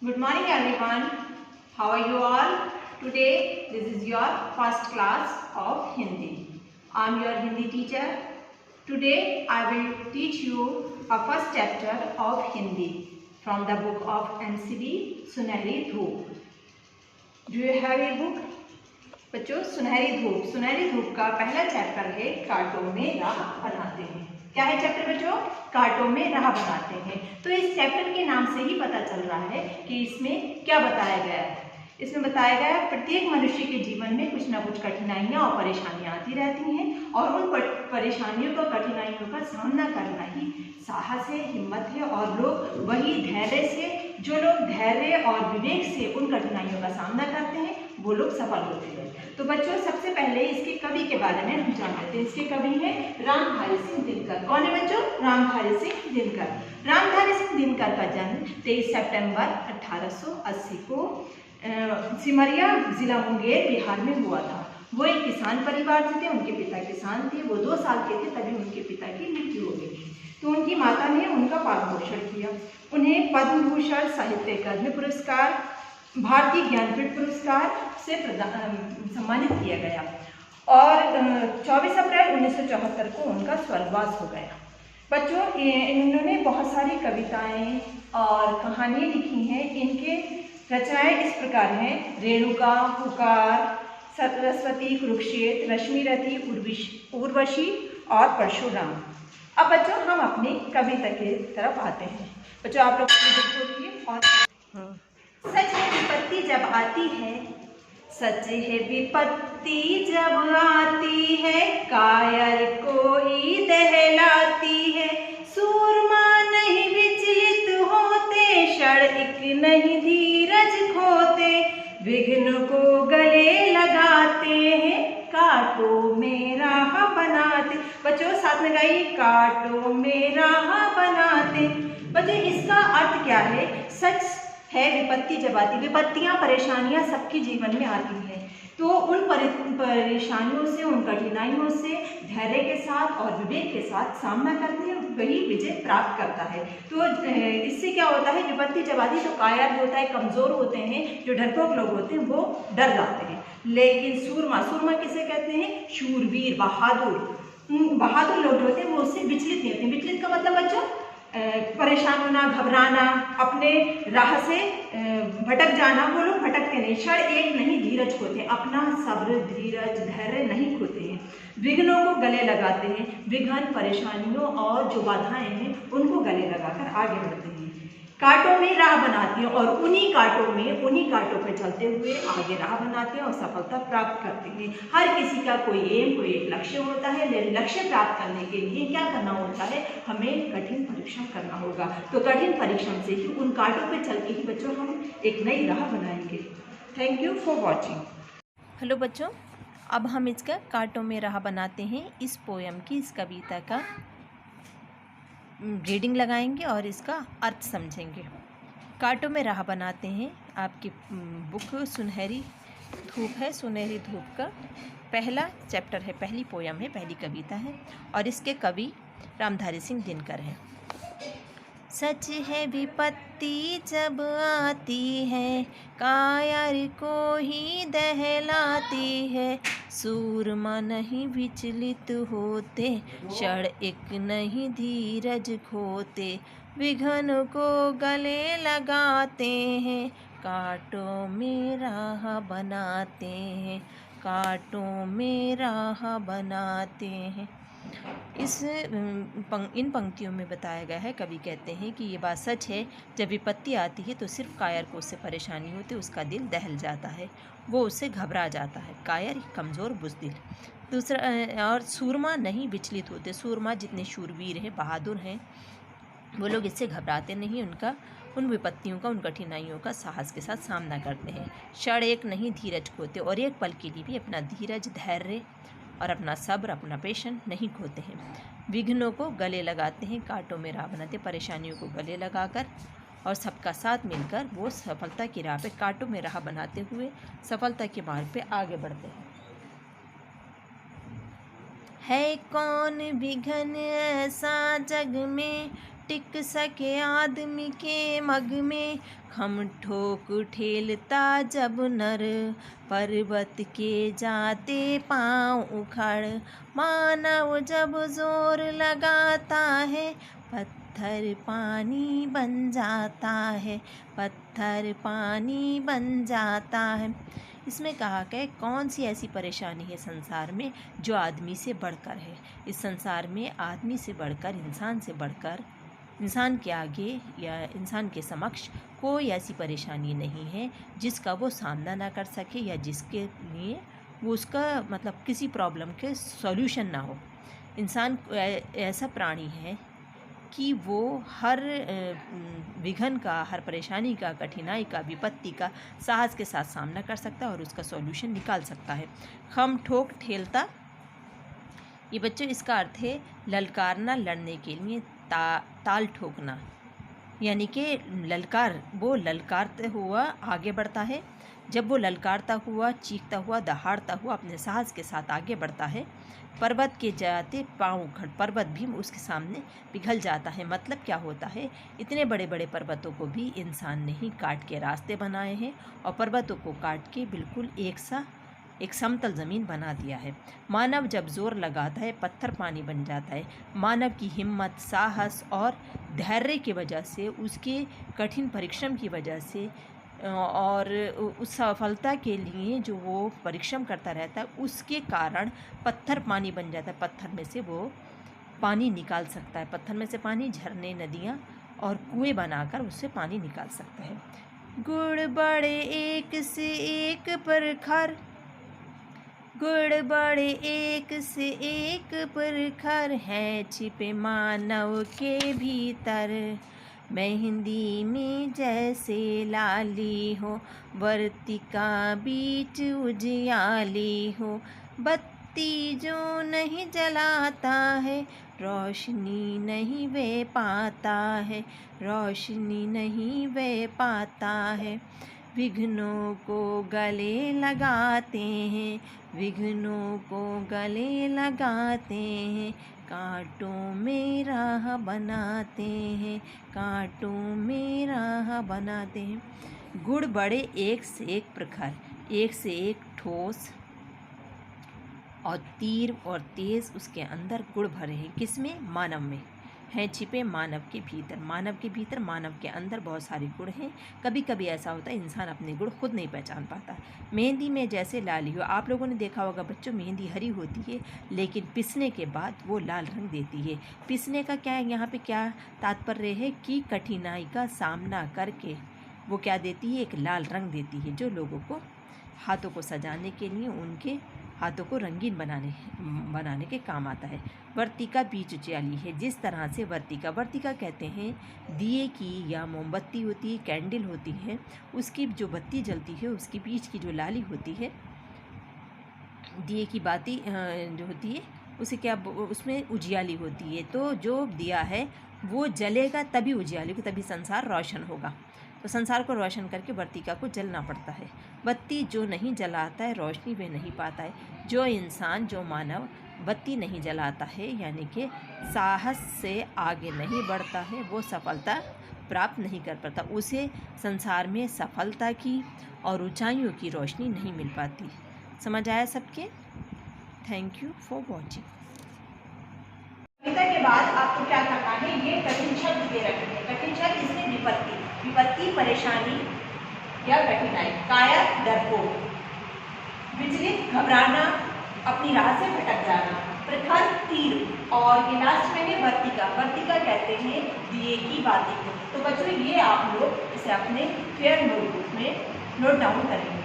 Good morning everyone. How are you all? Today this is your first class of Hindi. I am your Hindi teacher. Today I will teach you a first chapter of Hindi from the book of NCB सुनहरी धूप. Do you have a book? बच्चों सुनहरी धूप का पहला chapter है कांटों में राह बनाते हैं. क्या है चैप्टर बच्चों? कांटों में राह बनाते हैं. तो इस चैप्टर के नाम से ही पता चल रहा है कि इसमें क्या बताया गया है. इसमें बताया गया है प्रत्येक मनुष्य के जीवन में कुछ ना कुछ कठिनाइयाँ और परेशानियाँ आती रहती हैं और उन परेशानियों का कठिनाइयों का सामना करना ही साहस है, हिम्मत है. और लोग वही धैर्य से, जो लोग धैर्य और विवेक से उन कठिनाइयों का सामना करते हैं वो लोग सफल होते हैं. तो बच्चों सबसे पहले इसके कवि के बारे में हम जान लेते हैं. इसके कवि हैं रामधारी सिंह दिनकर. कौन है बच्चों? रामधारी सिंह दिनकर. रामधारी सिंह दिनकर का जन्म 23 सितंबर 1880 को सिमरिया जिला मुंगेर बिहार में हुआ था. वो एक किसान परिवार से थे. उनके पिता किसान थे. वो 2 साल के थे तभी उनके पिता की मृत्यु हो गई थी. तो उनकी माता ने उनका पालन पोषण किया. उन्हें पद्म भूषण, साहित्य अकादमी पुरस्कार, भारतीय ज्ञानपीठ पुरस्कार से सम्मानित किया गया और 24 अप्रैल 1974 को उनका स्वर्गवास हो गया. बच्चों इन्होंने बहुत सारी कविताएं और कहानियाँ लिखी हैं. इनके रचनाएं इस प्रकार हैं: रेणुका, पुकार, सरस्वती, कुरुक्षेत्र, रश्मिरथी, उर्वशी और परशुराम. अब बच्चों हम अपनी कविता की तरफ आते हैं. बच्चों आप लोग बोलिए. और सच है विपत्ति जब आती है, सच है विपत्ति जब आती है, कायर को ही दहलाती है. सूरमा नहीं विचलित होते, क्षणिक नहीं धीरज खोते, विघ्न को गले लगाते हैं, कांटों में राह बनाते. बच्चों साथ में गाइए, कांटों में राह बनाते. बच्चों इसका अर्थ क्या है? सच है विपत्ति जब आती. विपत्तियां, परेशानियां सबके जीवन में आती हैं. तो उन परेशानियों से, उन कठिनाइयों से धैर्य के साथ और विवेक के साथ सामना करते हैं, वही विजय प्राप्त करता है. तो इससे क्या होता है? विपत्ति जब आती है तो कायर होता है, कमजोर होते हैं, जो डरपोक लोग होते हैं वो डर जाते हैं. लेकिन सूरमा किसे कहते हैं? शूरवीर, बहादुर लोग होते हैं वो उससे विचलित नहीं होते. विचलित का मतलब बच्चों परेशान होना, घबराना, अपने राह से भटक जाना. वो लोग भटकते नहीं. क्षण एक नहीं धीरज खोते हैं, अपना सब्र, धीरज, धैर्य नहीं खोते हैं. विघ्नों को गले लगाते हैं. विघ्न, परेशानियों और जो बाधाएं हैं उनको गले लगाकर आगे बढ़ते हैं. कांटों में राह बनाती हैं और उन्हीं कांटों पर चलते हुए आगे राह बनाते हैं और सफलता प्राप्त करते हैं. हर किसी का कोई एम, कोई एक लक्ष्य होता है. लक्ष्य प्राप्त करने के लिए क्या करना होता है? हमें कठिन परिश्रम करना होगा. तो कठिन परिश्रम से ही उन कांटों पर चल के ही बच्चों हम एक नई राह बनाएंगे. Thank you for watching. Hello बच्चों, अब हम इसका कांटों में राह बनाते हैं इस पोयम की, इस कविता का रीडिंग लगाएंगे और इसका अर्थ समझेंगे. कांटों में राह बनाते हैं आपकी बुक सुनहरी धूप है. सुनहरी धूप का पहला चैप्टर है, पहली पोयम है, पहली कविता है और इसके कवि रामधारी सिंह दिनकर हैं. सच है विपत्ति जब आती है, कायर को ही दहलाती है. सूरमा नहीं विचलित होते, क्षण एक नहीं धीरज खोते, विघ्न को गले लगाते हैं, कांटों में राह बनाते हैं, कांटों में राह बनाते हैं. इन पंक्तियों में बताया गया है, कवि कहते हैं कि ये बात सच है, जब विपत्ति आती है तो सिर्फ कायर को उससे परेशानी होती है, उसका दिल दहल जाता है, वो उससे घबरा जाता है. कायर कमज़ोर बुज़दिल. दूसरा, और सूरमा नहीं विचलित होते. सूरमा जितने शूरवीर हैं, बहादुर हैं, वो लोग इससे घबराते नहीं. उन विपत्तियों का, उन कठिनाइयों का साहस के साथ सामना करते हैं. क्षण एक नहीं धीरज खोते, और एक पल के लिए भी अपना धीरज, धैर्य और अपना सब्र, अपना पेशेंस नहीं खोते हैं. विघ्नों को गले लगाते हैं, कांटों में राह बनाते, परेशानियों को गले लगाकर और सबका साथ मिलकर वो सफलता की राह पे, कांटों में राह बनाते हुए सफलता के मार्ग पे आगे बढ़ते हैं. है कौन विघ्न ऐसा जग में, टिक सके आदमी के मग में, खम ठोक ठेलता जब नर, पर्वत के जाते पाँव उखड़, मानव जब जोर लगाता है, पत्थर पानी बन जाता है, पत्थर पानी बन जाता है। इसमें कहा कि कौन सी ऐसी परेशानी है संसार में जो आदमी से बढ़कर है। इस संसार में आदमी से बढ़कर, इंसान से बढ़कर, इंसान के आगे या इंसान के समक्ष कोई ऐसी परेशानी नहीं है जिसका वो सामना ना कर सके या जिसके लिए वो उसका मतलब किसी प्रॉब्लम के सॉल्यूशन ना हो। इंसान ऐसा प्राणी है कि वो हर विघन का, हर परेशानी का, कठिनाई का, विपत्ति का साहस के साथ सामना कर सकता है और उसका सॉल्यूशन निकाल सकता है। खम ठोक ठेलता, ये बच्चों इसका अर्थ है ललकारना, लड़ने के लिए ताल ठोकना, यानी कि ललकार, वो ललकारते हुआ आगे बढ़ता है। जब वो ललकारता हुआ, चीखता हुआ, दहाड़ता हुआ अपने साहस के साथ आगे बढ़ता है, पर्वत के जाते पाँव उखड़, पर्वत भी उसके सामने पिघल जाता है। मतलब क्या होता है, इतने बड़े बड़े पर्वतों को भी इंसान ने ही काट के रास्ते बनाए हैं और पर्वतों को काट के बिल्कुल एक समतल ज़मीन बना दिया है। मानव जब जोर लगाता है, पत्थर पानी बन जाता है। मानव की हिम्मत, साहस और धैर्य की वजह से, उसके कठिन परिश्रम की वजह से और उस सफलता के लिए जो वो परिश्रम करता रहता है, उसके कारण पत्थर पानी बन जाता है। पत्थर में से वो पानी निकाल सकता है, पत्थर में से पानी, झरने, नदियाँ और कुएं बनाकर उससे पानी निकाल सकता है। गुड़ बड़े एक से एक प्रखर, गुड़ बड़े एक से एक प्रखर है, छिपे मानव के भीतर। मेहंदी में जैसे लाली हो, वर्तिका बीच उजियाली हो, बत्ती जो नहीं जलाता है, रोशनी नहीं वे पाता है, रोशनी नहीं वे पाता है। विघ्नों को गले लगाते हैं, विघ्नों को गले लगाते हैं, कांटों में राह बनाते हैं, कांटों में राह बनाते हैं। गुड़ बड़े एक से एक प्रखर, एक से एक ठोस और तीर और तेज उसके अंदर गुड़ भरे हैं। किसमें? मानव में हैं, छिपे मानव के भीतर। मानव के भीतर, मानव के अंदर बहुत सारे गुण हैं। कभी कभी ऐसा होता है इंसान अपने गुण खुद नहीं पहचान पाता। मेहंदी में जैसे लाली हो, आप लोगों ने देखा होगा बच्चों, मेहंदी हरी होती है लेकिन पिसने के बाद वो लाल रंग देती है। पिसने का क्या है, यहाँ पे क्या तात्पर्य है कि कठिनाई का सामना करके वो क्या देती है, एक लाल रंग देती है, जो लोगों को हाथों को सजाने के लिए, उनके हाथों को रंगीन बनाने के काम आता है। वर्तिका बीच उजियाली है, जिस तरह से वर्तिका कहते हैं दिए की या मोमबत्ती होती है, कैंडल होती है, उसकी जो बत्ती जलती है उसकी बीच की जो लाली होती है, दिए की बाती जो होती है उसे क्या, उसमें उजियाली होती है। तो जो दिया है वो जलेगा तभी उजियाली को, तभी संसार रोशन होगा। तो संसार को रोशन करके वर्तिका को जलना पड़ता है। बत्ती जो नहीं जलाता है, रोशनी वे नहीं पाता है। जो इंसान, जो मानव बत्ती नहीं जलाता है, यानी कि साहस से आगे नहीं बढ़ता है, वो सफलता प्राप्त नहीं कर पाता। उसे संसार में सफलता की और ऊंचाइयों की रोशनी नहीं मिल पाती। समझ आया सबके? Thank you for watching. कविता के बाद आपको क्या करना है, ये कठिन शब्द दे रखे हैं। कठिन शब्द इसमें विपत्ति, विपत्ति परेशानी या कठिनाई। कायर डरपोक, विचलित घबराना, अपनी राह से भटक जाना। प्रखर तीर, और ये लास्ट में है वर्तिका। वर्तिका कहते हैं दिए की बाती को। तो बच्चों ये आप लोग इसे अपने फेयर नोटबुक में नोट डाउन करेंगे।